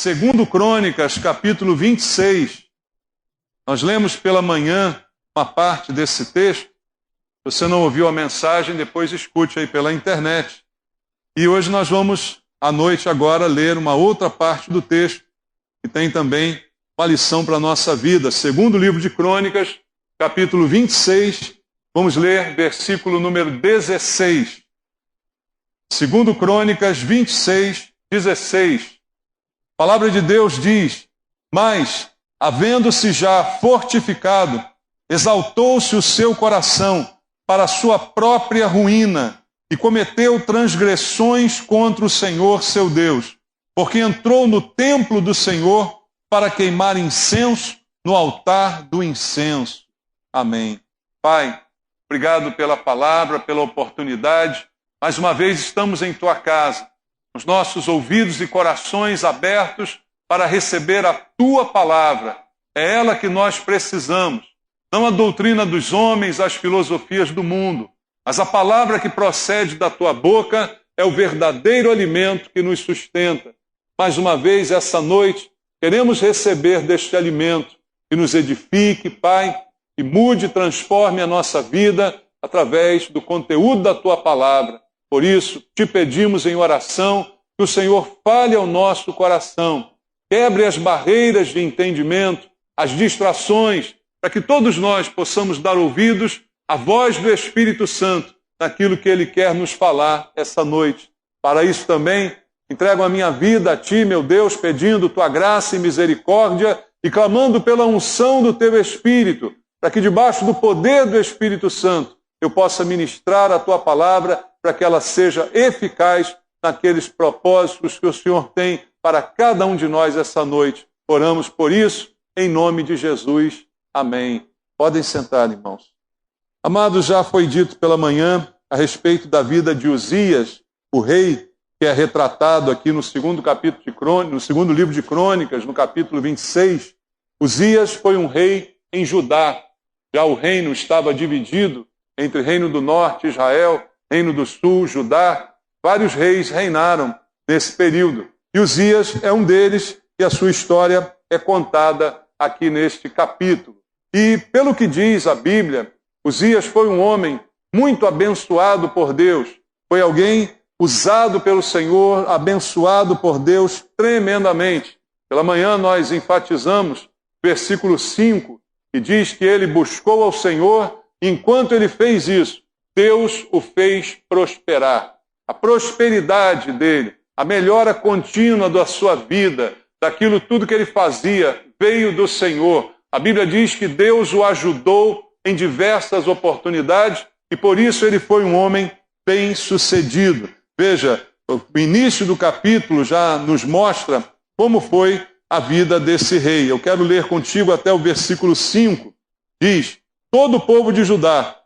Segundo Crônicas, capítulo 26. Nós lemos pela manhã uma parte desse texto. Se você não ouviu a mensagem, depois escute aí pela internet. E hoje nós vamos, à noite agora, ler uma outra parte do texto, que tem também uma lição para a nossa vida. Segundo livro de Crônicas, capítulo 26, vamos ler versículo número 16. Segundo Crônicas 26, 16. A palavra de Deus diz: mas, havendo-se já fortificado, exaltou-se o seu coração para a sua própria ruína e cometeu transgressões contra o Senhor seu Deus, porque entrou no templo do Senhor para queimar incenso no altar do incenso. Amém. Pai, obrigado pela palavra, pela oportunidade. Mais uma vez estamos em tua casa, os nossos ouvidos e corações abertos para receber a tua palavra. É ela que nós precisamos. Não a doutrina dos homens, as filosofias do mundo, mas a palavra que procede da tua boca é o verdadeiro alimento que nos sustenta. Mais uma vez, essa noite, queremos receber deste alimento que nos edifique, Pai, que mude e transforme a nossa vida através do conteúdo da tua palavra. Por isso, te pedimos em oração que o Senhor fale ao nosso coração, quebre as barreiras de entendimento, as distrações, para que todos nós possamos dar ouvidos à voz do Espírito Santo naquilo que Ele quer nos falar essa noite. Para isso também, entrego a minha vida a Ti, meu Deus, pedindo Tua graça e misericórdia e clamando pela unção do Teu Espírito, para que debaixo do poder do Espírito Santo eu possa ministrar a Tua palavra para que ela seja eficaz naqueles propósitos que o Senhor tem para cada um de nós essa noite. Oramos por isso, em nome de Jesus. Amém. Podem sentar, irmãos. Amados, já foi dito pela manhã a respeito da vida de Uzias, o rei, que é retratado aqui no segundo capítulo de Crônicas, no segundo livro de Crônicas, no capítulo 26. Uzias foi um rei em Judá. Já o reino estava dividido entre Reino do Norte, Israel, Reino do Sul, Judá. Vários reis reinaram nesse período. E Uzias é um deles, e a sua história é contada aqui neste capítulo. E pelo que diz a Bíblia, Uzias foi um homem muito abençoado por Deus. Foi alguém usado pelo Senhor, abençoado por Deus tremendamente. Pela manhã nós enfatizamos versículo 5, que diz que ele buscou ao Senhor, e enquanto ele fez isso, Deus o fez prosperar. A prosperidade dele, a melhora contínua da sua vida, daquilo tudo que ele fazia, veio do Senhor. A Bíblia diz que Deus o ajudou em diversas oportunidades e por isso ele foi um homem bem-sucedido. Veja, o início do capítulo já nos mostra como foi a vida desse rei. Eu quero ler contigo até o versículo 5. Diz: todo o povo de Judá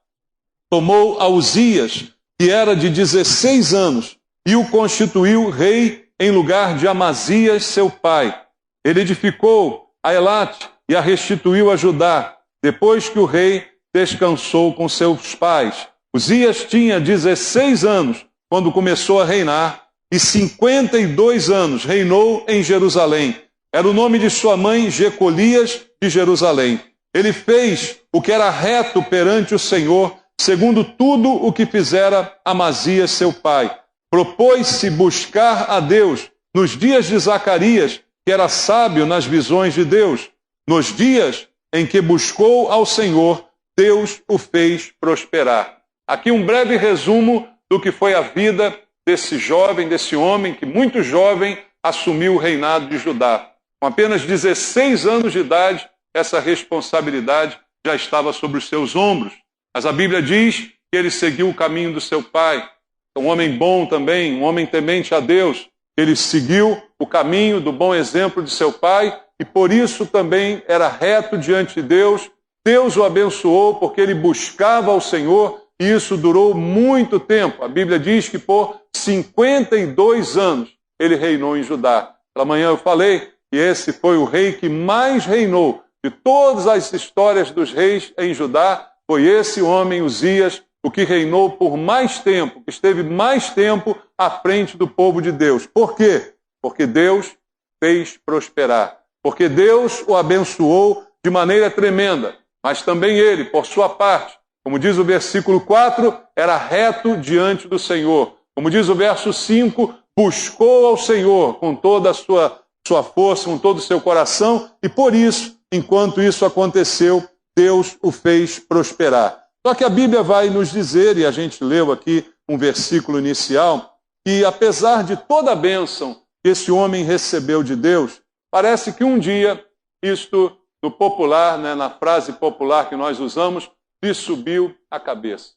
tomou a Uzias, que era de 16 anos, e o constituiu rei em lugar de Amazias, seu pai. Ele edificou a Elate e a restituiu a Judá, depois que o rei descansou com seus pais. Uzias tinha 16 anos quando começou a reinar, e 52 anos reinou em Jerusalém. Era o nome de sua mãe, Jecolias de Jerusalém. Ele fez o que era reto perante o Senhor, segundo tudo o que fizera Amazias, seu pai. Propôs-se buscar a Deus nos dias de Zacarias, que era sábio nas visões de Deus. Nos dias em que buscou ao Senhor, Deus o fez prosperar. Aqui um breve resumo do que foi a vida desse jovem, desse homem que muito jovem assumiu o reinado de Judá. Com apenas 16 anos de idade, essa responsabilidade já estava sobre os seus ombros. Mas a Bíblia diz que ele seguiu o caminho do seu pai. Um homem bom também, um homem temente a Deus. Ele seguiu o caminho do bom exemplo de seu pai e por isso também era reto diante de Deus. Deus o abençoou porque ele buscava ao Senhor e isso durou muito tempo. A Bíblia diz que por 52 anos ele reinou em Judá. Pela manhã eu falei que esse foi o rei que mais reinou de todas as histórias dos reis em Judá. Foi esse homem, Uzias, o que reinou por mais tempo, que esteve mais tempo à frente do povo de Deus. Por quê? Porque Deus fez prosperar. Porque Deus o abençoou de maneira tremenda, mas também ele, por sua parte, como diz o versículo 4, era reto diante do Senhor. Como diz o verso 5, buscou ao Senhor com toda a sua força, com todo o seu coração, e por isso, enquanto isso aconteceu, Deus o fez prosperar. Só que a Bíblia vai nos dizer, e a gente leu aqui um versículo inicial, que apesar de toda a bênção que esse homem recebeu de Deus, parece que um dia, isto no popular, na frase popular que nós usamos, lhe subiu a cabeça.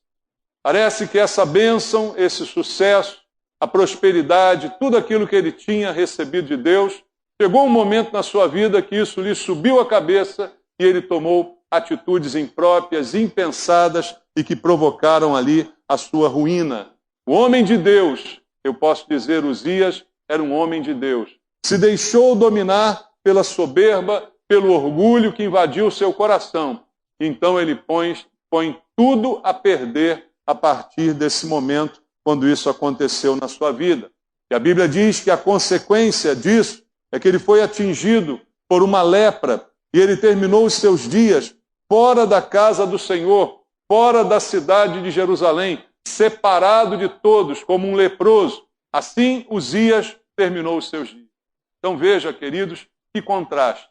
Parece que essa bênção, esse sucesso, a prosperidade, tudo aquilo que ele tinha recebido de Deus, chegou um momento na sua vida que isso lhe subiu a cabeça e ele tomou atitudes impróprias, impensadas e que provocaram ali a sua ruína. O homem de Deus, eu posso dizer, Uzias, era um homem de Deus. Se deixou dominar pela soberba, pelo orgulho que invadiu o seu coração. Então ele põe tudo a perder a partir desse momento, quando isso aconteceu na sua vida. E a Bíblia diz que a consequência disso é que ele foi atingido por uma lepra e ele terminou os seus dias fora da casa do Senhor, fora da cidade de Jerusalém, separado de todos, como um leproso. Assim, Uzias terminou os seus dias. Então veja, queridos, que contraste.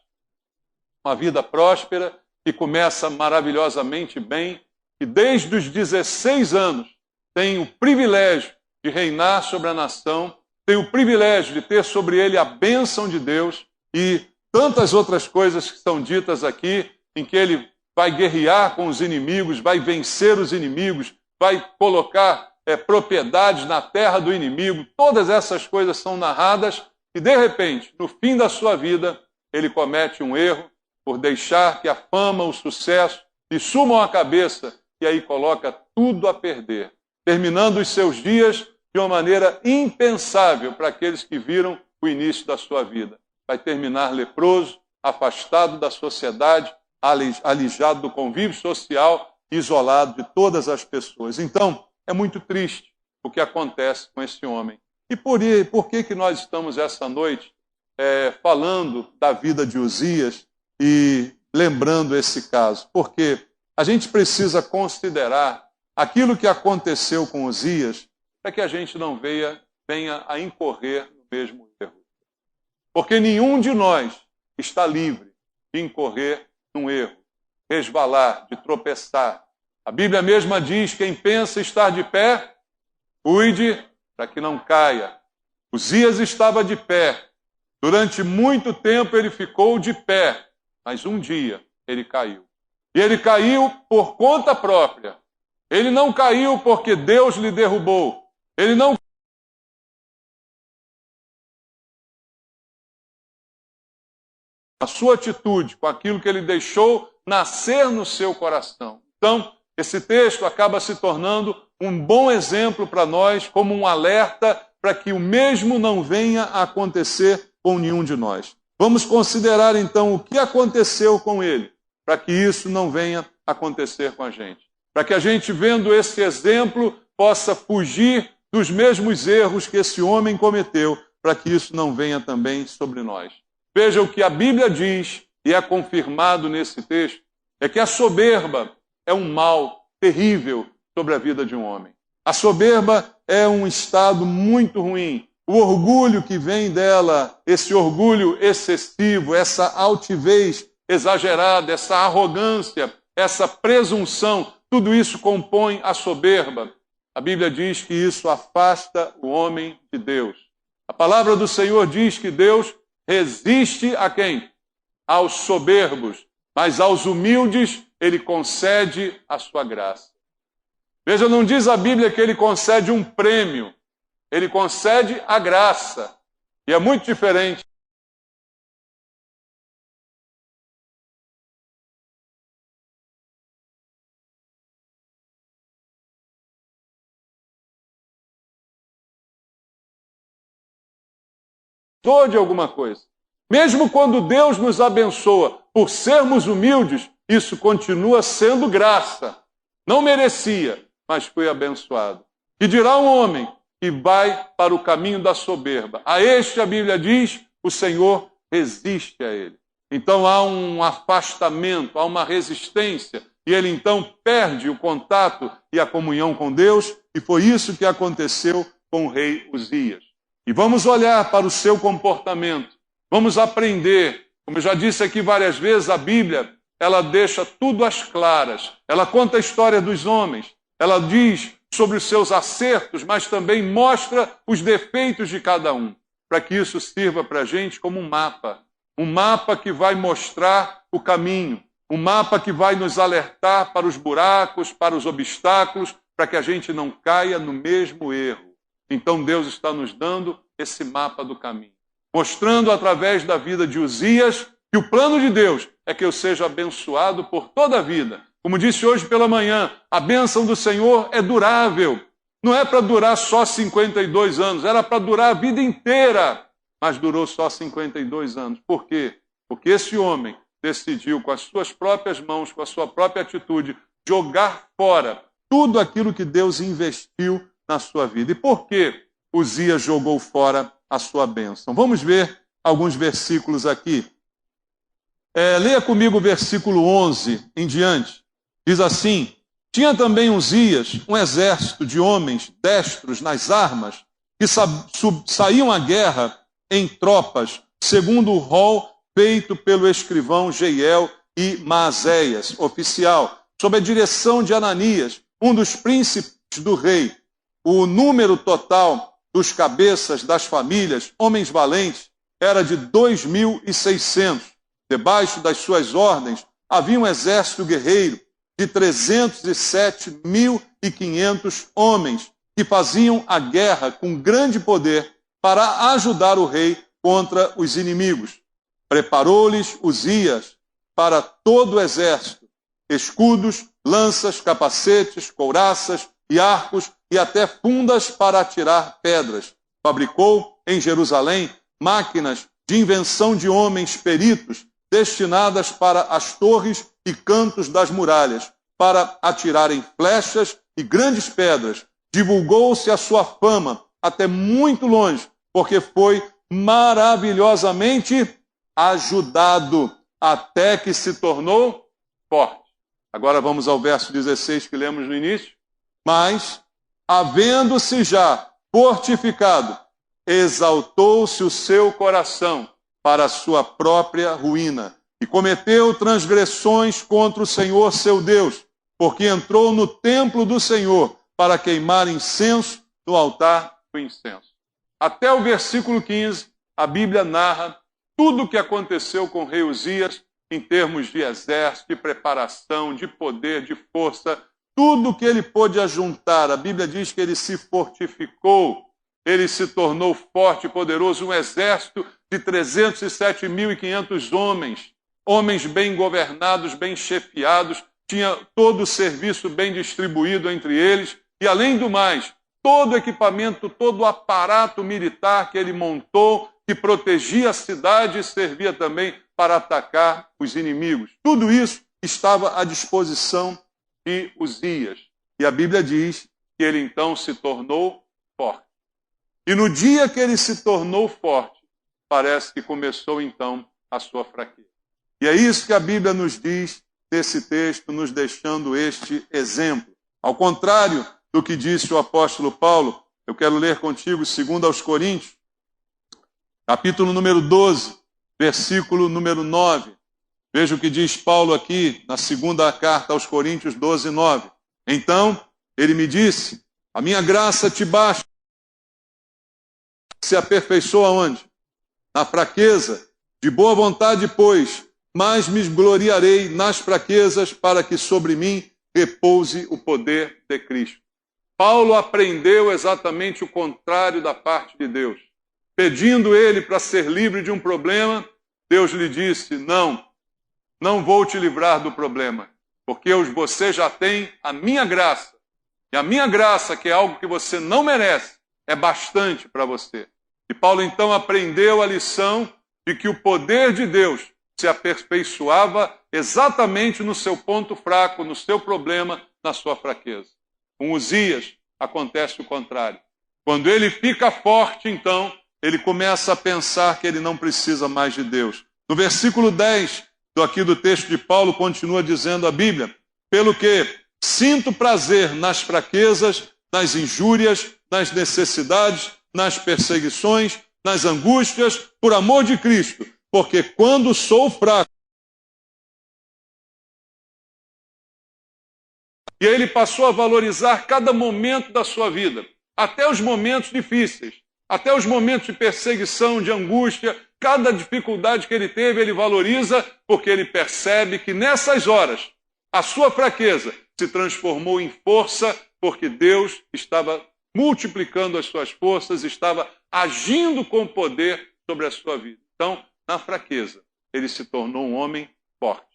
Uma vida próspera, que começa maravilhosamente bem, e desde os 16 anos tem o privilégio de reinar sobre a nação, tem o privilégio de ter sobre ele a bênção de Deus e tantas outras coisas que são ditas aqui, em que ele vai guerrear com os inimigos, vai vencer os inimigos, vai colocar propriedades na terra do inimigo. Todas essas coisas são narradas e, de repente, no fim da sua vida, ele comete um erro por deixar que a fama, o sucesso lhe sumam a cabeça e aí coloca tudo a perder, terminando os seus dias de uma maneira impensável para aqueles que viram o início da sua vida. Vai terminar leproso, afastado da sociedade, alijado do convívio social, isolado de todas as pessoas. Então, é muito triste o que acontece com esse homem. E por que nós estamos essa noite falando da vida de Uzias e lembrando esse caso? Porque a gente precisa considerar aquilo que aconteceu com Uzias para que a gente não venha a incorrer no mesmo erro. Porque nenhum de nós está livre de incorrer num erro, resvalar, de tropeçar. A Bíblia mesma diz: quem pensa estar de pé, cuide para que não caia. Uzias estava de pé. Durante muito tempo ele ficou de pé, mas um dia ele caiu. E ele caiu por conta própria. Ele não caiu porque Deus lhe derrubou. Ele não a sua atitude com aquilo que ele deixou nascer no seu coração. Então, esse texto acaba se tornando um bom exemplo para nós, como um alerta para que o mesmo não venha a acontecer com nenhum de nós. Vamos considerar então o que aconteceu com ele, para que isso não venha a acontecer com a gente. Para que a gente, vendo esse exemplo, possa fugir dos mesmos erros que esse homem cometeu, para que isso não venha também sobre nós. Veja o que a Bíblia diz, e é confirmado nesse texto, é que a soberba é um mal terrível sobre a vida de um homem. A soberba é um estado muito ruim. O orgulho que vem dela, esse orgulho excessivo, essa altivez exagerada, essa arrogância, essa presunção, tudo isso compõe a soberba. A Bíblia diz que isso afasta o homem de Deus. A palavra do Senhor diz que Deus resiste a quem? Aos soberbos, mas aos humildes ele concede a sua graça. Veja, não diz a Bíblia que ele concede um prêmio, ele concede a graça. E é muito diferente. De alguma coisa. Mesmo quando Deus nos abençoa por sermos humildes, isso continua sendo graça. Não merecia, mas foi abençoado. E dirá um homem que vai para o caminho da soberba. A este, a Bíblia diz, o Senhor resiste a ele. Então há um afastamento, há uma resistência, e ele então perde o contato e a comunhão com Deus, e foi isso que aconteceu com o rei Uzias. E vamos olhar para o seu comportamento, vamos aprender. Como eu já disse aqui várias vezes, a Bíblia, ela deixa tudo às claras. Ela conta a história dos homens, ela diz sobre os seus acertos, mas também mostra os defeitos de cada um, para que isso sirva para a gente como um mapa que vai mostrar o caminho, um mapa que vai nos alertar para os buracos, para os obstáculos, para que a gente não caia no mesmo erro. Então Deus está nos dando esse mapa do caminho, mostrando através da vida de Uzias que o plano de Deus é que eu seja abençoado por toda a vida. Como disse hoje pela manhã, a bênção do Senhor é durável. Não é para durar só 52 anos, era para durar a vida inteira, mas durou só 52 anos. Por quê? Porque esse homem decidiu, com as suas próprias mãos, com a sua própria atitude, jogar fora tudo aquilo que Deus investiu na sua vida. E por que Uzias jogou fora a sua bênção? Vamos ver alguns versículos aqui. Leia comigo o versículo 11 em diante. Diz assim: tinha também Uzias um exército de homens destros nas armas, que saíam à guerra em tropas, segundo o rol feito pelo escrivão Jeiel e Maazéias, oficial, sob a direção de Ananias, um dos príncipes do rei. O número total dos cabeças das famílias, homens valentes, era de 2.600. Debaixo das suas ordens havia um exército guerreiro de 307.500 homens que faziam a guerra com grande poder para ajudar o rei contra os inimigos. Preparou-lhes Uzias para todo o exército escudos, lanças, capacetes, couraças e arcos e até fundas para atirar pedras. Fabricou em Jerusalém máquinas de invenção de homens peritos destinadas para as torres e cantos das muralhas, para atirarem flechas e grandes pedras. Divulgou-se a sua fama até muito longe, porque foi maravilhosamente ajudado, até que se tornou forte. Agora vamos ao verso 16 que lemos no início. Mas, havendo-se já fortificado, exaltou-se o seu coração para a sua própria ruína, e cometeu transgressões contra o Senhor seu Deus, porque entrou no templo do Senhor para queimar incenso no altar do incenso. Até o versículo 15, a Bíblia narra tudo o que aconteceu com o rei Uzias em termos de exército, de preparação, de poder, de força, tudo que ele pôde ajuntar. A Bíblia diz que ele se fortificou, ele se tornou forte e poderoso, um exército de 307.500 homens, homens bem governados, bem chefiados, tinha todo o serviço bem distribuído entre eles, e além do mais, todo o equipamento, todo o aparato militar que ele montou, que protegia a cidade e servia também para atacar os inimigos. Tudo isso estava à disposição de Uzias. E a Bíblia diz que ele então se tornou forte. E no dia que ele se tornou forte, parece que começou então a sua fraqueza. E é isso que a Bíblia nos diz nesse texto, nos deixando este exemplo. Ao contrário do que disse o apóstolo Paulo, eu quero ler contigo 2 aos Coríntios, capítulo número 12, versículo número 9. Veja o que diz Paulo aqui na segunda carta aos Coríntios 12, 9. Então, ele me disse, a minha graça te basta. Se aperfeiçoa onde? Na fraqueza. De boa vontade, pois, mas me gloriarei nas fraquezas, para que sobre mim repouse o poder de Cristo. Paulo aprendeu exatamente o contrário da parte de Deus. Pedindo ele para ser livre de um problema, Deus lhe disse, não vou te livrar do problema, porque você já tem a minha graça. E a minha graça, que é algo que você não merece, é bastante para você. E Paulo então aprendeu a lição de que o poder de Deus se aperfeiçoava exatamente no seu ponto fraco, no seu problema, na sua fraqueza. Com Uzias acontece o contrário. Quando ele fica forte, então, ele começa a pensar que ele não precisa mais de Deus. No versículo 10 aqui do texto de Paulo, continua dizendo a Bíblia: pelo que sinto prazer nas fraquezas, nas injúrias, nas necessidades, nas perseguições, nas angústias, por amor de Cristo, porque quando sou fraco. E aí ele passou a valorizar cada momento da sua vida, até os momentos difíceis, até os momentos de perseguição, de angústia, cada dificuldade que ele teve, ele valoriza, porque ele percebe que nessas horas, a sua fraqueza se transformou em força, porque Deus estava multiplicando as suas forças, estava agindo com poder sobre a sua vida. Então, na fraqueza, ele se tornou um homem forte.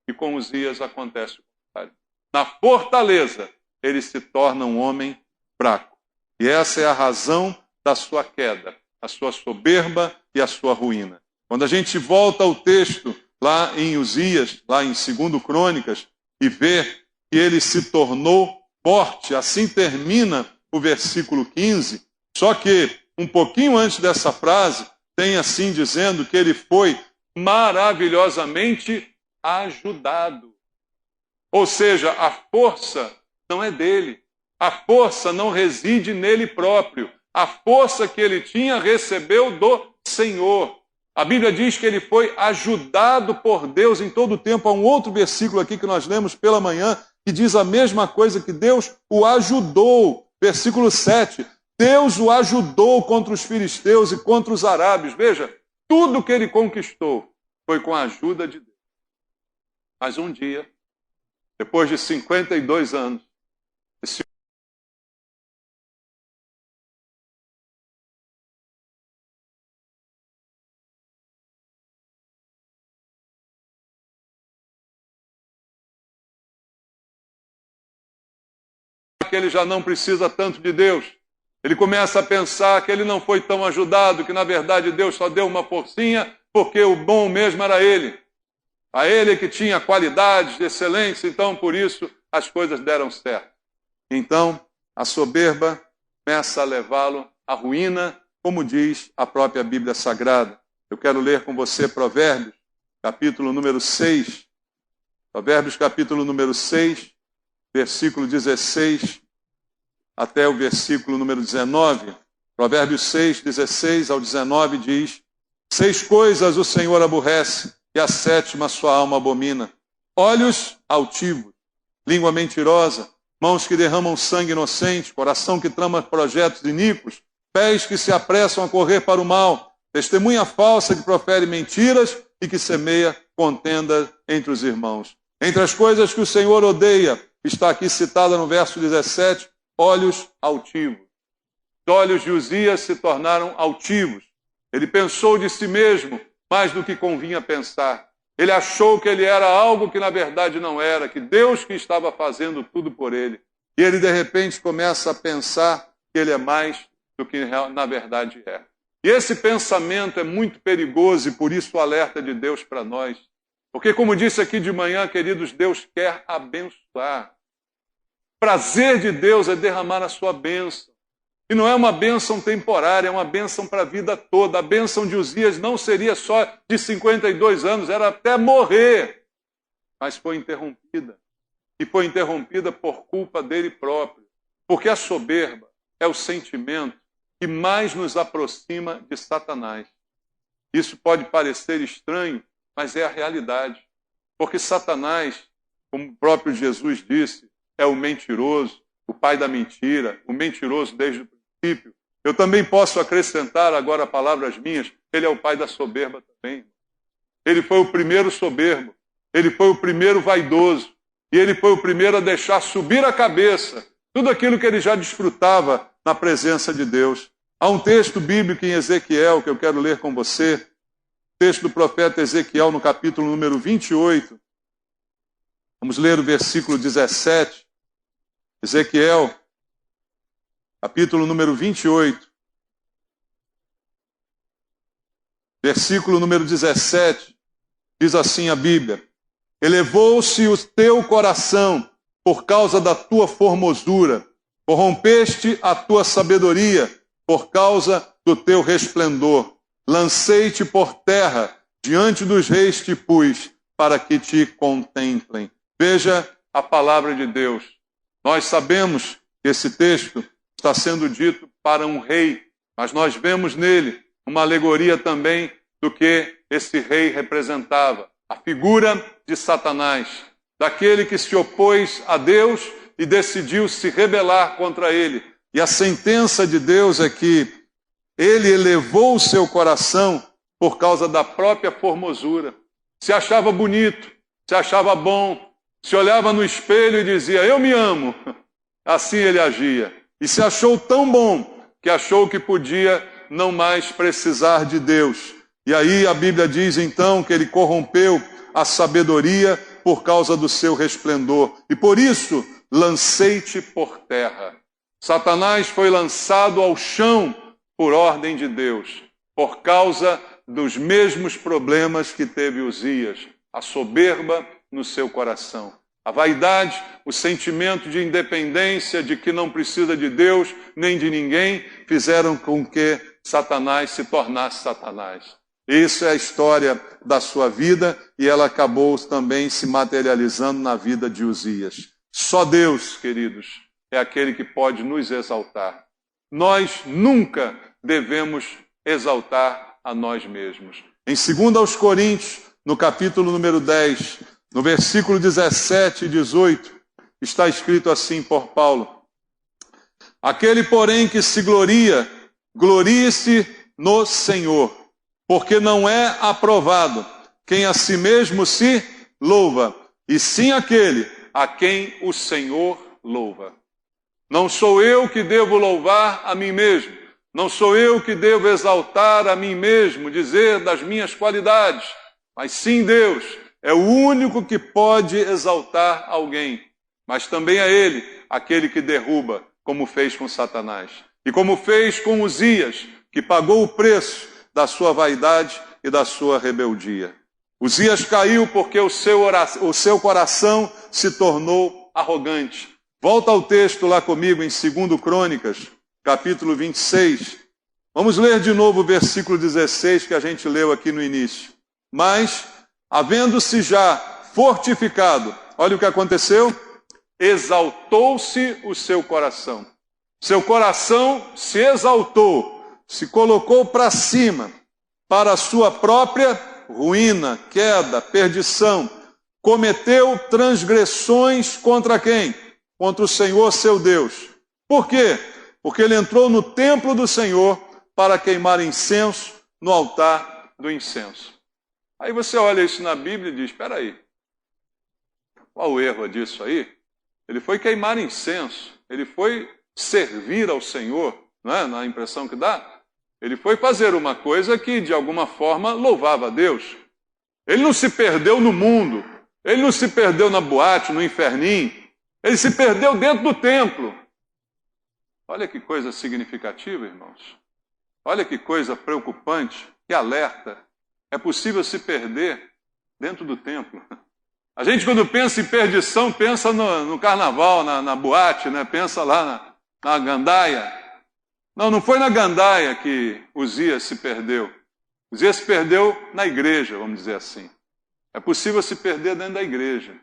E com Uzias acontece o contrário. Na fortaleza, ele se torna um homem fraco. E essa é a razão da sua queda, a sua soberba e a sua ruína. Quando a gente volta ao texto lá em Uzias, lá em 2 Crônicas, e vê que ele se tornou forte, assim termina o versículo 15, só que um pouquinho antes dessa frase, tem assim dizendo que ele foi maravilhosamente ajudado. Ou seja, a força não é dele, a força não reside nele próprio, a força que ele tinha recebeu do Senhor. A Bíblia diz que ele foi ajudado por Deus em todo o tempo. Há um outro versículo aqui que nós lemos pela manhã, que diz a mesma coisa, que Deus o ajudou. Versículo 7, Deus o ajudou contra os filisteus e contra os arábios. Veja, tudo que ele conquistou foi com a ajuda de Deus. Mas um dia, depois de 52 anos, esse que ele já não precisa tanto de Deus. Ele começa a pensar que ele não foi tão ajudado, que na verdade Deus só deu uma forcinha, porque o bom mesmo era ele. A ele que tinha qualidades de excelência, então por isso as coisas deram certo. Então a soberba começa a levá-lo à ruína, como diz a própria Bíblia Sagrada. Eu quero ler com você Provérbios, capítulo número 6. Provérbios, capítulo número 6, versículo 16 até o versículo número 19. Provérbios 6, 16 ao 19 diz: 6 coisas o Senhor aborrece, e a 7ª sua alma abomina: olhos altivos, língua mentirosa, mãos que derramam sangue inocente, coração que trama projetos iníquos, pés que se apressam a correr para o mal, testemunha falsa que profere mentiras e que semeia contenda entre os irmãos. Entre as coisas que o Senhor odeia, está aqui citada no verso 17, olhos altivos. Os olhos de Uzias se tornaram altivos. Ele pensou de si mesmo mais do que convinha pensar. Ele achou que ele era algo que na verdade não era, que Deus que estava fazendo tudo por ele. E ele de repente começa a pensar que ele é mais do que na verdade é. E esse pensamento é muito perigoso e por isso o alerta de Deus para nós. Porque como disse aqui de manhã, queridos, Deus quer abençoar. O prazer de Deus é derramar a sua bênção. E não é uma bênção temporária, é uma bênção para a vida toda. A bênção de Uzias não seria só de 52 anos, era até morrer. Mas foi interrompida. E foi interrompida por culpa dele próprio. Porque a soberba é o sentimento que mais nos aproxima de Satanás. Isso pode parecer estranho, mas é a realidade. Porque Satanás, como o próprio Jesus disse, é o mentiroso, o pai da mentira, o mentiroso desde o princípio. Eu também posso acrescentar agora palavras minhas, ele é o pai da soberba também. Ele foi o primeiro soberbo, ele foi o primeiro vaidoso, e ele foi o primeiro a deixar subir a cabeça tudo aquilo que ele já desfrutava na presença de Deus. Há um texto bíblico em Ezequiel que eu quero ler com você, texto do profeta Ezequiel no capítulo número 28. Vamos ler o versículo 17. Ezequiel, capítulo número 28, versículo número 17, diz assim a Bíblia: elevou-se o teu coração por causa da tua formosura, corrompeste a tua sabedoria por causa do teu resplendor. Lancei-te por terra, diante dos reis te pus, para que te contemplem. Veja a palavra de Deus. Nós sabemos que esse texto está sendo dito para um rei, mas nós vemos nele uma alegoria também do que esse rei representava. A figura de Satanás, daquele que se opôs a Deus e decidiu se rebelar contra ele. E a sentença de Deus é que ele elevou o seu coração por causa da própria formosura. Se achava bonito, se achava bom, se olhava no espelho e dizia, eu me amo. Assim ele agia. E se achou tão bom que achou que podia não mais precisar de Deus. E aí a Bíblia diz então que ele corrompeu a sabedoria por causa do seu resplendor. E por isso, lancei-te por terra. Satanás foi lançado ao chão por ordem de Deus, por causa dos mesmos problemas que teve Uzias, a soberba no seu coração. A vaidade, o sentimento de independência, de que não precisa de Deus nem de ninguém, fizeram com que Satanás se tornasse Satanás. Isso é a história da sua vida e ela acabou também se materializando na vida de Uzias. Só Deus, queridos, é aquele que pode nos exaltar. Nós nunca devemos exaltar a nós mesmos. Em 2 Coríntios, no capítulo número 10, no versículo 17 e 18, está escrito assim por Paulo: aquele, porém, que se gloria, glorie-se no Senhor, porque não é aprovado quem a si mesmo se louva, e sim aquele a quem o Senhor louva. Não sou eu que devo louvar a mim mesmo, não sou eu que devo exaltar a mim mesmo, dizer das minhas qualidades, mas sim Deus. É o único que pode exaltar alguém, mas também é Ele, aquele que derruba, como fez com Satanás. E como fez com Uzias, que pagou o preço da sua vaidade e da sua rebeldia. Uzias caiu porque o seu coração se tornou arrogante. Volta ao texto lá comigo em 2 Crônicas, capítulo 26. Vamos ler de novo o versículo 16 que a gente leu aqui no início. Mas, havendo-se já fortificado, olha o que aconteceu, exaltou-se o seu coração. Seu coração se exaltou, se colocou para cima, para a sua própria ruína, queda, perdição. Cometeu transgressões contra quem? Contra o Senhor seu Deus. Por quê? Porque ele entrou no templo do Senhor para queimar incenso no altar do incenso. Aí você olha isso na Bíblia e diz, espera aí, qual o erro disso aí? Ele foi queimar incenso, ele foi servir ao Senhor, não é? Na impressão que dá. Ele foi fazer uma coisa que, de alguma forma, louvava a Deus. Ele não se perdeu no mundo, ele não se perdeu na boate, no inferninho, ele se perdeu dentro do templo. Olha que coisa significativa, irmãos. Olha que coisa preocupante, que alerta. É possível se perder dentro do templo. A gente, quando pensa em perdição, pensa no carnaval, na boate, né? Pensa lá na gandaia. Não foi na gandaia que Uzias se perdeu. Uzias se perdeu na igreja, vamos dizer assim. É possível se perder dentro da igreja.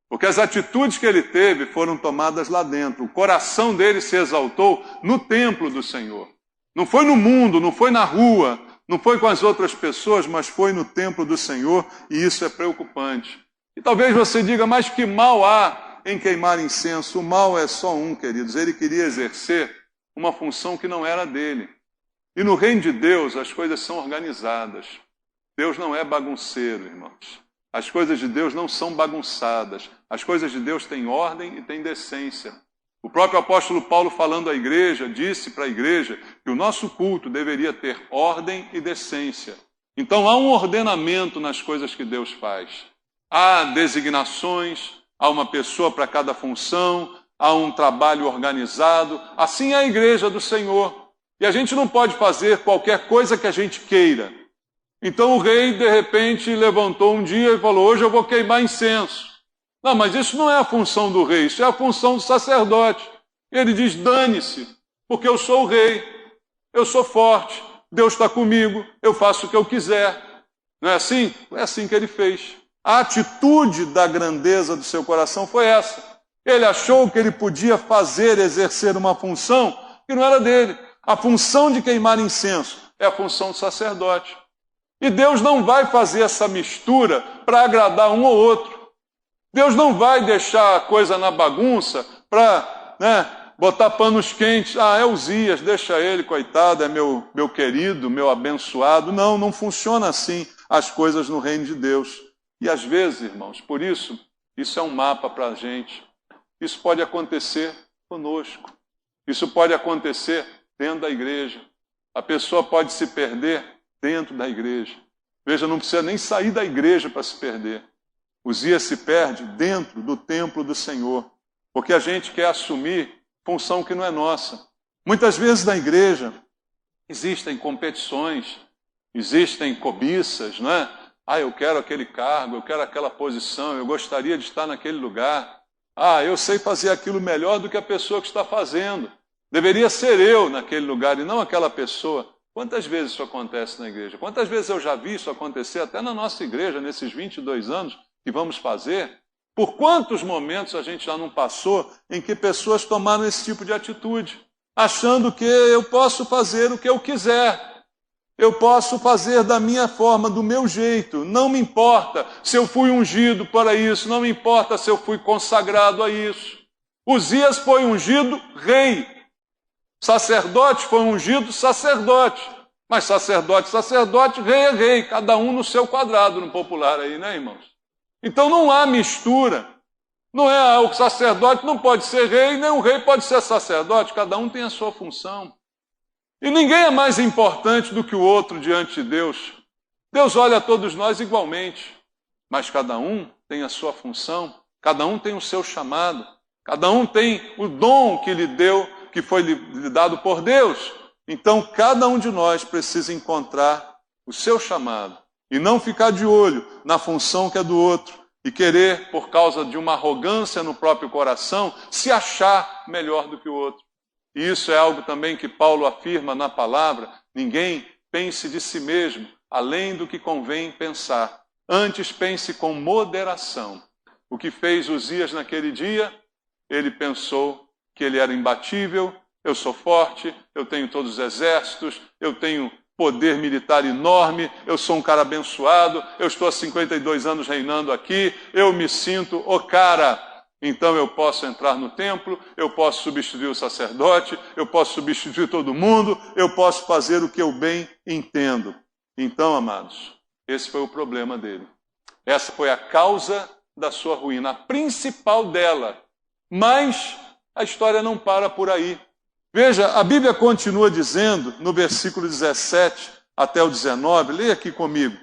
Porque as atitudes que ele teve foram tomadas lá dentro. O coração dele se exaltou no templo do Senhor. Não foi no mundo, não foi na rua, não foi com as outras pessoas, mas foi no templo do Senhor, e isso é preocupante. E talvez você diga, mas que mal há em queimar incenso? O mal é só um, queridos. Ele queria exercer uma função que não era dele. E no reino de Deus as coisas são organizadas. Deus não é bagunceiro, irmãos. As coisas de Deus não são bagunçadas. As coisas de Deus têm ordem e têm decência. O próprio apóstolo Paulo, falando à igreja, disse para a igreja que o nosso culto deveria ter ordem e decência. Então há um ordenamento nas coisas que Deus faz. Há designações, há uma pessoa para cada função, há um trabalho organizado. Assim é a igreja do Senhor. E a gente não pode fazer qualquer coisa que a gente queira. Então o rei, de repente, levantou um dia e falou, hoje eu vou queimar incenso. Não, mas isso não é a função do rei, isso é a função do sacerdote. E ele diz, dane-se, porque eu sou o rei. eu sou forte, Deus está comigo, eu faço o que eu quiser. Não é assim? É assim que ele fez. A atitude da grandeza do seu coração foi essa. Ele achou que ele podia fazer, exercer uma função que não era dele. A função de queimar incenso é a função do sacerdote. E Deus não vai fazer essa mistura para agradar um ou outro. Deus não vai deixar a coisa na bagunça para botar panos quentes. É Uzias, deixa ele, coitado, é meu querido, meu abençoado. Não, não funciona assim as coisas no reino de Deus. E às vezes, irmãos, por isso é um mapa para a gente. Isso pode acontecer conosco. Isso pode acontecer dentro da igreja. A pessoa pode se perder dentro da igreja. Veja, não precisa nem sair da igreja para se perder. Uzias se perde dentro do templo do Senhor, porque a gente quer assumir função que não é nossa. Muitas vezes na igreja existem competições, existem cobiças, não é? Eu quero aquele cargo, eu quero aquela posição, eu gostaria de estar naquele lugar. Eu sei fazer aquilo melhor do que a pessoa que está fazendo. Deveria ser eu naquele lugar e não aquela pessoa. Quantas vezes isso acontece na igreja? Quantas vezes eu já vi isso acontecer até na nossa igreja, nesses 22 anos que vamos fazer? Por quantos momentos a gente já não passou em que pessoas tomaram esse tipo de atitude, achando que eu posso fazer o que eu quiser. Eu posso fazer da minha forma, do meu jeito. Não me importa se eu fui ungido para isso, não me importa se eu fui consagrado a isso. Uzias foi ungido rei. Sacerdote foi ungido sacerdote. Mas sacerdote, rei é rei. Cada um no seu quadrado, no popular aí, né, irmãos? Então não há mistura. Não é o sacerdote não pode ser rei, nem o rei pode ser sacerdote. Cada um tem a sua função. E ninguém é mais importante do que o outro diante de Deus. Deus olha a todos nós igualmente, mas cada um tem a sua função, cada um tem o seu chamado, cada um tem o dom que lhe deu, que foi lhe dado por Deus. Então, cada um de nós precisa encontrar o seu chamado e não ficar de olho na função que é do outro e querer, por causa de uma arrogância no próprio coração, se achar melhor do que o outro. E isso é algo também que Paulo afirma na palavra: ninguém pense de si mesmo além do que convém pensar. Antes pense com moderação. O que fez Uzias naquele dia? Ele pensou que ele era imbatível, eu sou forte, eu tenho todos os exércitos, eu tenho poder militar enorme, eu sou um cara abençoado, eu estou há 52 anos reinando aqui, eu me sinto o cara. Então eu posso entrar no templo, eu posso substituir o sacerdote, eu posso substituir todo mundo, eu posso fazer o que eu bem entendo. Então, amados, esse foi o problema dele. Essa foi a causa da sua ruína, a principal dela. Mas a história não para por aí. Veja, a Bíblia continua dizendo, no versículo 17 até o 19, leia aqui comigo.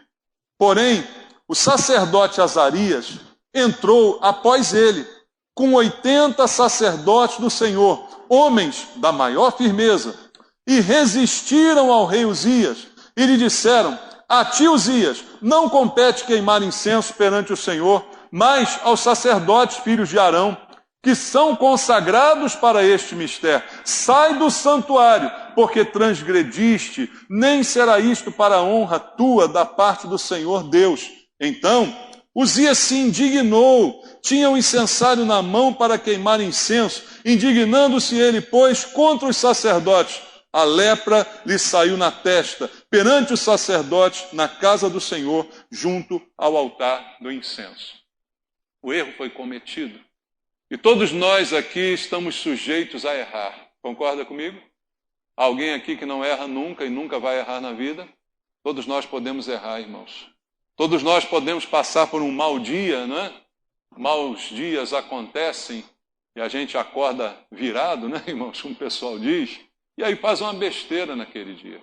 Porém, o sacerdote Azarias entrou após ele, com 80 sacerdotes do Senhor, homens da maior firmeza, e resistiram ao rei Uzias, e lhe disseram: a ti, Uzias, não compete queimar incenso perante o Senhor, mas aos sacerdotes, filhos de Arão, que são consagrados para este mistério. Sai do santuário, porque transgrediste, nem será isto para a honra tua da parte do Senhor Deus. Então Uzias se indignou, tinha um incensário na mão para queimar incenso, indignando-se ele, pois, contra os sacerdotes. A lepra lhe saiu na testa, perante os sacerdotes, na casa do Senhor, junto ao altar do incenso. O erro foi cometido. E todos nós aqui estamos sujeitos a errar. Concorda comigo? Alguém aqui que não erra nunca e nunca vai errar na vida? Todos nós podemos errar, irmãos. Todos nós podemos passar por um mau dia, não é? Maus dias acontecem e a gente acorda virado, né, irmãos, como o pessoal diz, e aí faz uma besteira naquele dia.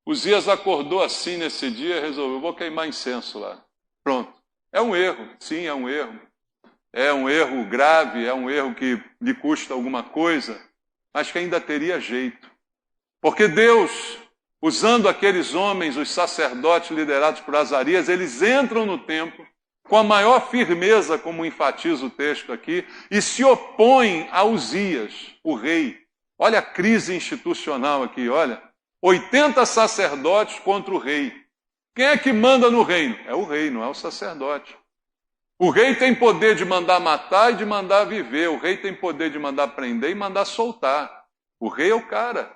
Uzias acordou assim nesse dia e resolveu: vou queimar incenso lá. Pronto. É um erro, sim, é um erro. É um erro grave, é um erro que lhe custa alguma coisa, mas que ainda teria jeito. Porque Deus, usando aqueles homens, os sacerdotes liderados por Azarias, eles entram no templo com a maior firmeza, como enfatiza o texto aqui, e se opõem a Uzias, o rei. Olha a crise institucional aqui, olha. 80 sacerdotes contra o rei. Quem é que manda no reino? É o rei, não é o sacerdote. O rei tem poder de mandar matar e de mandar viver. O rei tem poder de mandar prender e mandar soltar. O rei é o cara.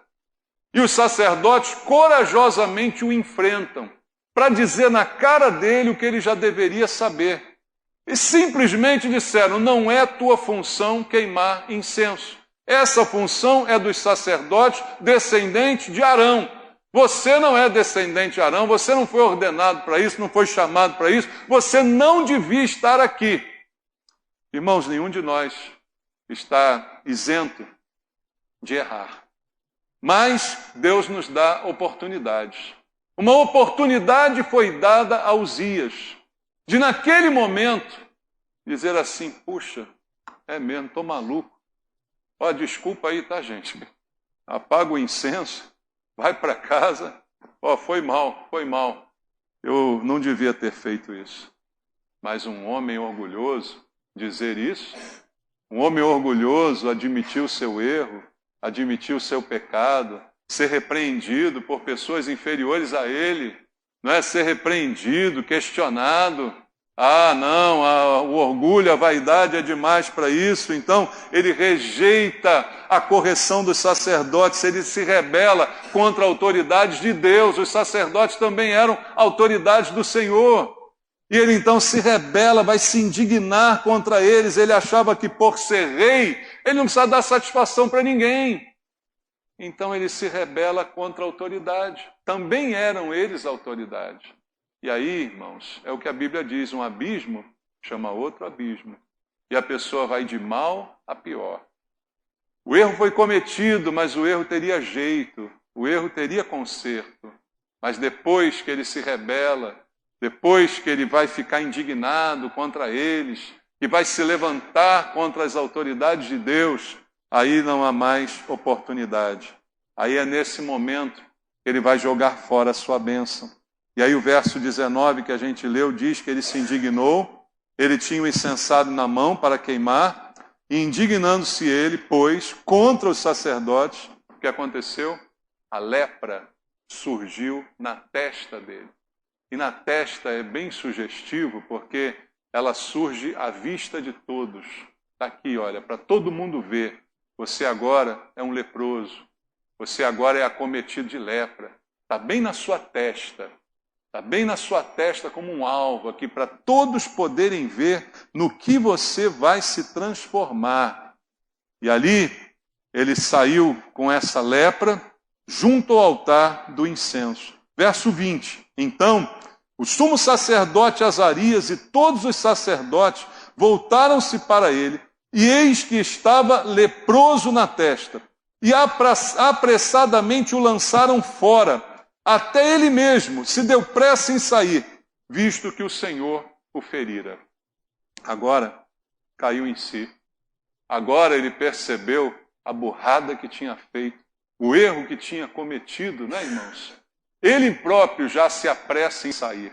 E os sacerdotes corajosamente o enfrentam para dizer na cara dele o que ele já deveria saber. E simplesmente disseram, não é tua função queimar incenso. Essa função é dos sacerdotes descendentes de Arão. Você não é descendente de Arão, você não foi ordenado para isso, não foi chamado para isso, você não devia estar aqui. Irmãos, nenhum de nós está isento de errar. Mas Deus nos dá oportunidades. Uma oportunidade foi dada a Uzias, de naquele momento dizer assim, puxa, é mesmo, estou maluco. Ó, desculpa aí, tá, gente? Apaga o incenso, vai para casa. Ó, foi mal. Eu não devia ter feito isso. Mas um homem orgulhoso dizer isso, um homem orgulhoso admitir o seu erro, admitir o seu pecado, ser repreendido por pessoas inferiores a ele, não é? Ser repreendido, questionado. Ah, não, o orgulho, a vaidade é demais para isso. Então, ele rejeita a correção dos sacerdotes, ele se rebela contra autoridades de Deus. Os sacerdotes também eram autoridades do Senhor. E ele então se rebela, vai se indignar contra eles. Ele achava que por ser rei, ele não precisa dar satisfação para ninguém. Então ele se rebela contra a autoridade. Também eram eles autoridade. E aí, irmãos, é o que a Bíblia diz, um abismo chama outro abismo. E a pessoa vai de mal a pior. O erro foi cometido, mas o erro teria jeito, o erro teria conserto. Mas depois que ele se rebela, depois que ele vai ficar indignado contra eles, que vai se levantar contra as autoridades de Deus, aí não há mais oportunidade. Aí é nesse momento que ele vai jogar fora a sua bênção. E aí o verso 19 que a gente leu diz que ele se indignou, ele tinha o incensado na mão para queimar, e indignando-se ele, pois, contra os sacerdotes, o que aconteceu? A lepra surgiu na testa dele. E na testa é bem sugestivo, porque ela surge à vista de todos. Está aqui, olha, para todo mundo ver. Você agora é um leproso. Você agora é acometido de lepra. Está bem na sua testa. Está bem na sua testa como um alvo aqui, para todos poderem ver no que você vai se transformar. E ali, ele saiu com essa lepra junto ao altar do incenso. Verso 20. Então, o sumo sacerdote Azarias e todos os sacerdotes voltaram-se para ele, e eis que estava leproso na testa. E apressadamente o lançaram fora. Até ele mesmo se deu pressa em sair, visto que o Senhor o ferira. Agora caiu em si. Agora ele percebeu a burrada que tinha feito, o erro que tinha cometido, né, irmãos? Ele próprio já se apressa em sair.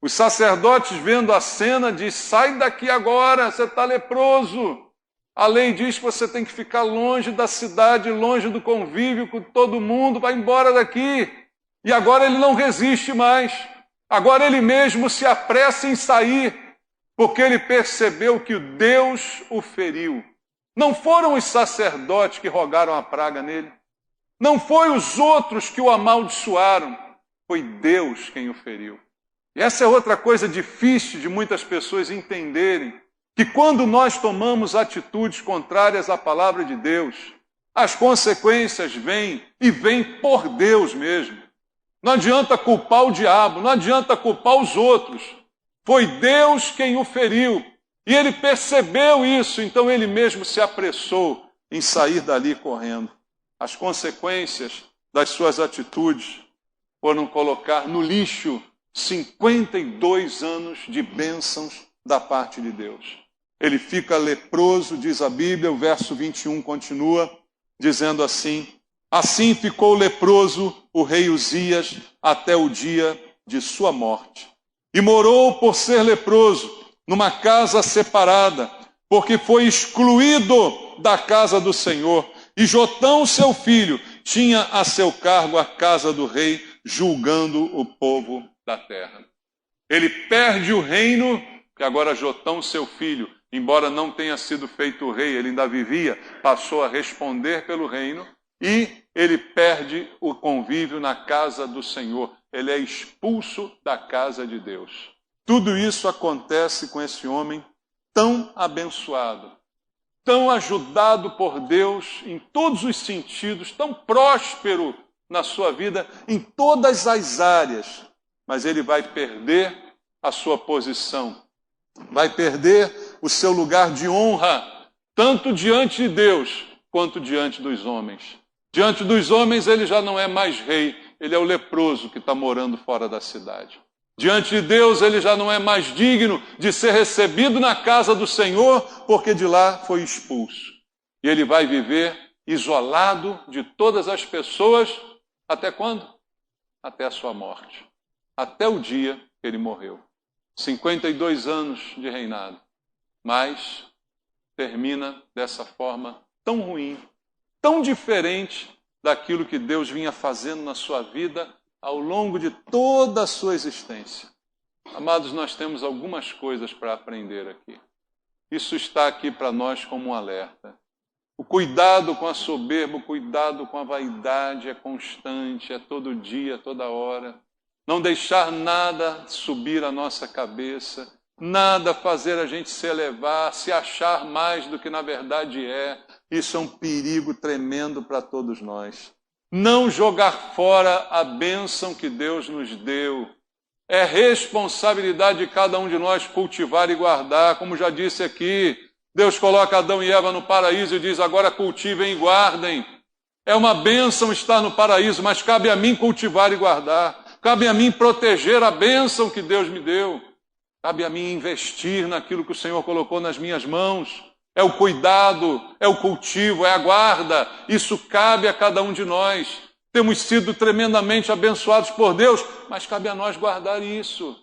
Os sacerdotes, vendo a cena, diz: sai daqui agora, você está leproso. A lei diz que você tem que ficar longe da cidade, longe do convívio com todo mundo, vai embora daqui. E agora ele não resiste mais. Agora ele mesmo se apressa em sair, porque ele percebeu que Deus o feriu. Não foram os sacerdotes que rogaram a praga nele. Não foi os outros que o amaldiçoaram. Foi Deus quem o feriu. E essa é outra coisa difícil de muitas pessoas entenderem, que quando nós tomamos atitudes contrárias à palavra de Deus, as consequências vêm, e vêm por Deus mesmo. Não adianta culpar o diabo, não adianta culpar os outros. Foi Deus quem o feriu. E ele percebeu isso, então ele mesmo se apressou em sair dali correndo. As consequências das suas atitudes foram colocar no lixo 52 anos de bênçãos da parte de Deus. Ele fica leproso, diz a Bíblia, o verso 21 continua dizendo assim: assim ficou leproso o rei Uzias até o dia de sua morte. E morou por ser leproso numa casa separada, porque foi excluído da casa do Senhor. E Jotão, seu filho, tinha a seu cargo a casa do rei, julgando o povo da terra. Ele perde o reino, que agora Jotão, seu filho, embora não tenha sido feito rei, ele ainda vivia, passou a responder pelo reino, e ele perde o convívio na casa do Senhor. Ele é expulso da casa de Deus. Tudo isso acontece com esse homem tão abençoado, tão ajudado por Deus em todos os sentidos, tão próspero na sua vida, em todas as áreas. Mas ele vai perder a sua posição, vai perder o seu lugar de honra, tanto diante de Deus quanto diante dos homens. Diante dos homens ele já não é mais rei, ele é o leproso que está morando fora da cidade. Diante de Deus ele já não é mais digno de ser recebido na casa do Senhor, porque de lá foi expulso. E ele vai viver isolado de todas as pessoas, até quando? Até a sua morte. Até o dia que ele morreu. 52 anos de reinado. Mas termina dessa forma tão ruim, tão diferente daquilo que Deus vinha fazendo na sua vida ao longo de toda a sua existência. Amados, nós temos algumas coisas para aprender aqui. Isso está aqui para nós como um alerta. O cuidado com a soberba, o cuidado com a vaidade é constante, é todo dia, toda hora. Não deixar nada subir a nossa cabeça, nada fazer a gente se elevar, se achar mais do que na verdade é. Isso é um perigo tremendo para todos nós. Não jogar fora a bênção que Deus nos deu. É responsabilidade de cada um de nós cultivar e guardar. Como já disse aqui, Deus coloca Adão e Eva no paraíso e diz, agora cultivem e guardem. É uma bênção estar no paraíso, mas cabe a mim cultivar e guardar. Cabe a mim proteger a bênção que Deus me deu. Cabe a mim investir naquilo que o Senhor colocou nas minhas mãos. É o cuidado, é o cultivo, é a guarda. Isso cabe a cada um de nós. Temos sido tremendamente abençoados por Deus, mas cabe a nós guardar isso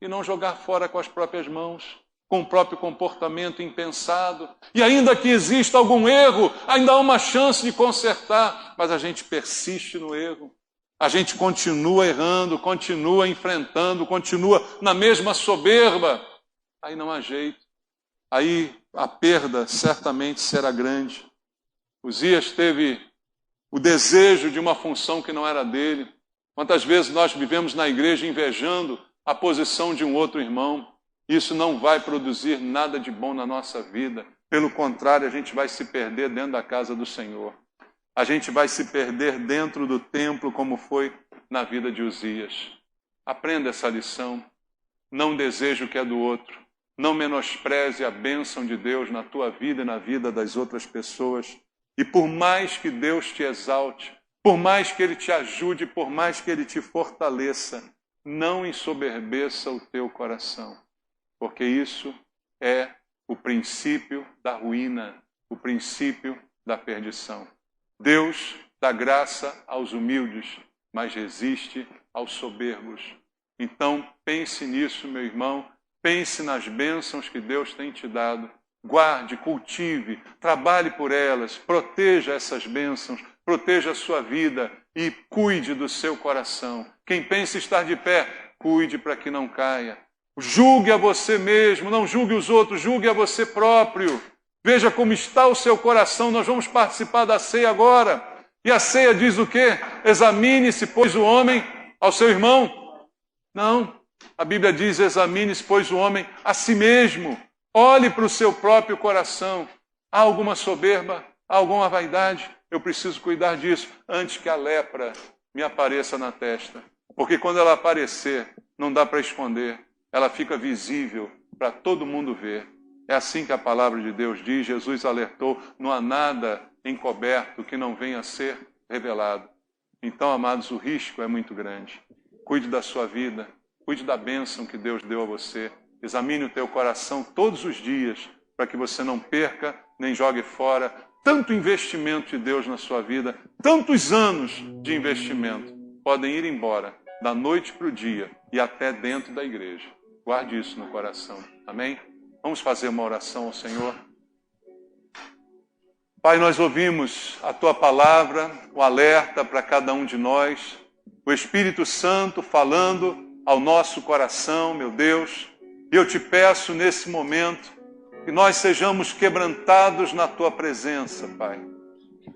e não jogar fora com as próprias mãos, com o próprio comportamento impensado. E ainda que exista algum erro, ainda há uma chance de consertar, mas a gente persiste no erro. A gente continua errando, continua enfrentando, continua na mesma soberba. Aí não há jeito. Aí a perda certamente será grande. Uzias teve o desejo de uma função que não era dele. Quantas vezes nós vivemos na igreja invejando a posição de um outro irmão? Isso não vai produzir nada de bom na nossa vida. Pelo contrário, a gente vai se perder dentro da casa do Senhor. A gente vai se perder dentro do templo, como foi na vida de Uzias. Aprenda essa lição. Não deseje o que é do outro. Não menospreze a bênção de Deus na tua vida e na vida das outras pessoas. E por mais que Deus te exalte, por mais que Ele te ajude, por mais que Ele te fortaleça, não ensoberbeça o teu coração. Porque isso é o princípio da ruína, o princípio da perdição. Deus dá graça aos humildes, mas resiste aos soberbos. Então pense nisso, meu irmão. Pense nas bênçãos que Deus tem te dado. Guarde, cultive, trabalhe por elas, proteja essas bênçãos, proteja a sua vida e cuide do seu coração. Quem pensa estar de pé, cuide para que não caia. Julgue a você mesmo, não julgue os outros, julgue a você próprio. Veja como está o seu coração. Nós vamos participar da ceia agora. E a ceia diz o quê? Examine-se, pois, o homem ao seu irmão. Não. A Bíblia diz, examine-se, pois, o homem a si mesmo. Olhe para o seu próprio coração. Há alguma soberba? Há alguma vaidade? Eu preciso cuidar disso antes que a lepra me apareça na testa. Porque quando ela aparecer, não dá para esconder. Ela fica visível para todo mundo ver. É assim que a palavra de Deus diz. Jesus alertou, não há nada encoberto que não venha a ser revelado. Então, amados, o risco é muito grande. Cuide da sua vida. Cuide da bênção que Deus deu a você. Examine o teu coração todos os dias, para que você não perca, nem jogue fora tanto investimento de Deus na sua vida, tantos anos de investimento podem ir embora, da noite para o dia e até dentro da igreja. Guarde isso no coração. Amém? Vamos fazer uma oração ao Senhor. Pai, nós ouvimos a Tua palavra, o alerta para cada um de nós, o Espírito Santo falando ao nosso coração, meu Deus, e eu te peço nesse momento que nós sejamos quebrantados na Tua presença, Pai.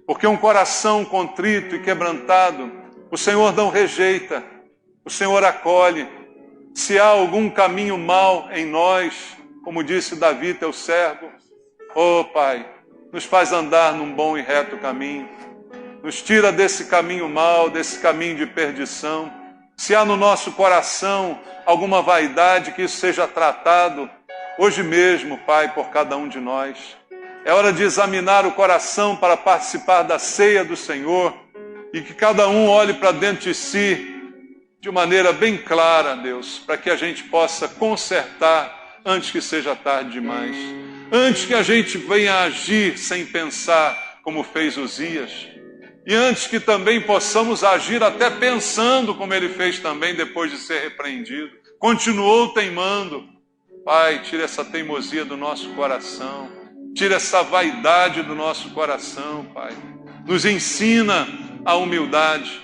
Porque um coração contrito e quebrantado, o Senhor não rejeita, o Senhor acolhe. Se há algum caminho mau em nós, como disse Davi, teu servo, ó Pai, nos faz andar num bom e reto caminho. Nos tira desse caminho mau, desse caminho de perdição. Se há no nosso coração alguma vaidade, que isso seja tratado hoje mesmo, Pai, por cada um de nós. É hora de examinar o coração para participar da ceia do Senhor e que cada um olhe para dentro de si de maneira bem clara, Deus, para que a gente possa consertar antes que seja tarde demais. Antes que a gente venha agir sem pensar, como fez Uzias. E antes que também possamos agir até pensando, como ele fez também depois de ser repreendido. Continuou teimando. Pai, tira essa teimosia do nosso coração. Tira essa vaidade do nosso coração, Pai. Nos ensina a humildade.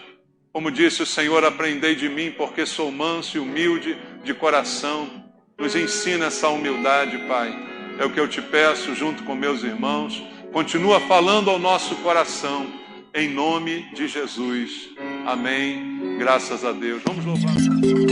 Como disse o Senhor, aprendei de mim, porque sou manso e humilde de coração. Nos ensina essa humildade, Pai. É o que eu te peço junto com meus irmãos. Continua falando ao nosso coração, em nome de Jesus. Amém. Graças a Deus. Vamos louvar.